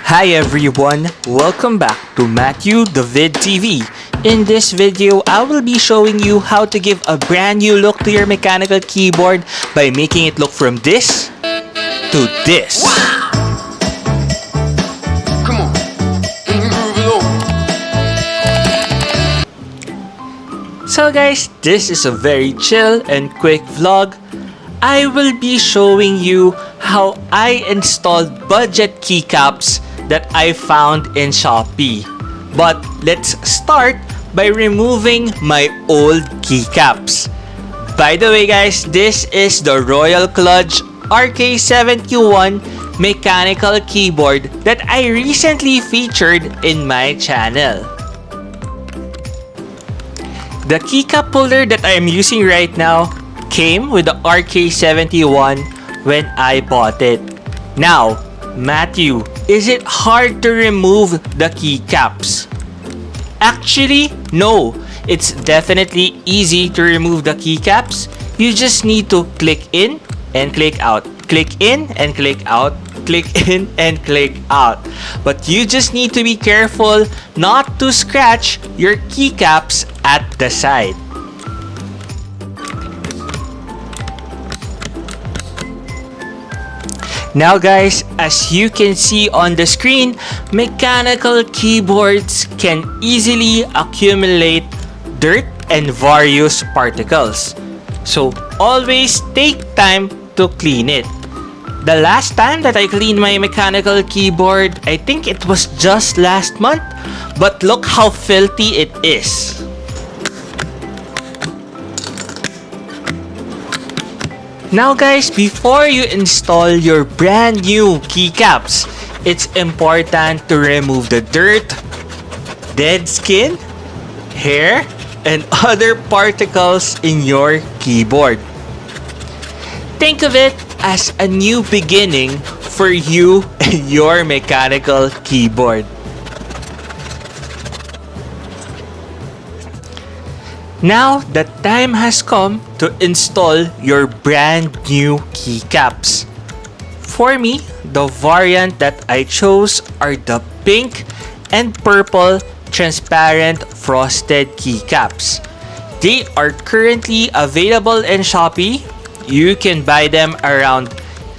Hi everyone, welcome back to Matthew the Vid TV. In this video, I will be showing you how to give a brand new look to your mechanical keyboard by making it look from this to this. Wow! Come on, move it over. So guys, this is a very chill and quick vlog. I will be showing you how I installed budget keycaps that I found in Shopee. But let's start by removing my old keycaps. By the way guys, this is the Royal Kludge RK68 mechanical keyboard that I recently featured in my channel. The keycap holder that I am using right now came with the RK71 when I bought it. Now, Matthew, is it hard to remove the keycaps? Actually, no. It's definitely easy to remove the keycaps. You just need to click in and click out. Click in and click out. Click in and click out. But you just need to be careful not to scratch your keycaps at the side. Now guys, as you can see on the screen, mechanical keyboards can easily accumulate dirt and various particles. So always take time to clean it. The last time that I cleaned my mechanical keyboard, I think it was just last month, but look how filthy it is. Now guys, before you install your brand new keycaps, it's important to remove the dirt, dead skin, hair, and other particles in your keyboard. Think of it as a new beginning for you and your mechanical keyboard. Now, the time has come to install your brand new keycaps. For me, the variant that I chose are the pink and purple transparent frosted keycaps. They are currently available in Shopee. You can buy them around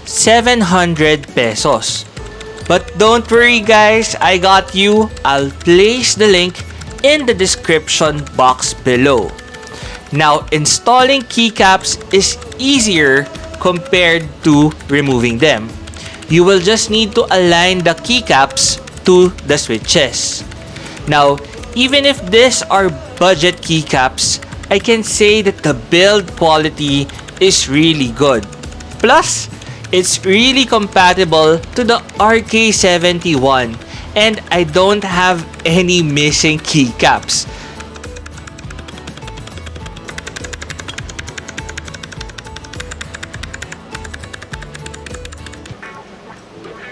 700 pesos. But don't worry guys, I got you. I'll place the link in the description box below. Now, installing keycaps is easier compared to removing them. You will just need to align the keycaps to the switches. Now, even if these are budget keycaps, I can say that the build quality is really good. Plus, it's really compatible to the RK71. And I don't have any missing keycaps.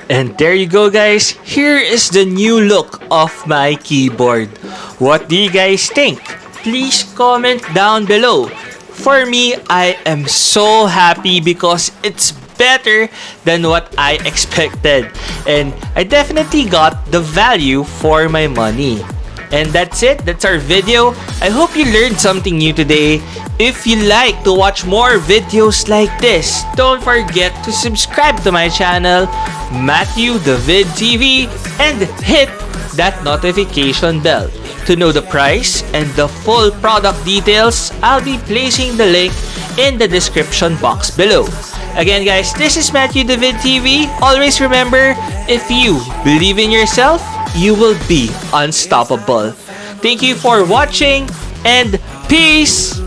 And there you go guys, here is the new look of my keyboard. What do you guys think? Please comment down below. For me, I am so happy because it's better than what I expected, and I definitely got the value for my money. And that's it, that's our video. I hope you learned something new today. If you like to watch more videos like this, don't forget to subscribe to my channel, Matthew the Vid TV, and hit that notification bell. To know the price and the full product details, I'll be placing the link in the description box below. Again guys, this is Matthew the Vid TV. Always remember, if you believe in yourself, you will be unstoppable. Thank you for watching and peace!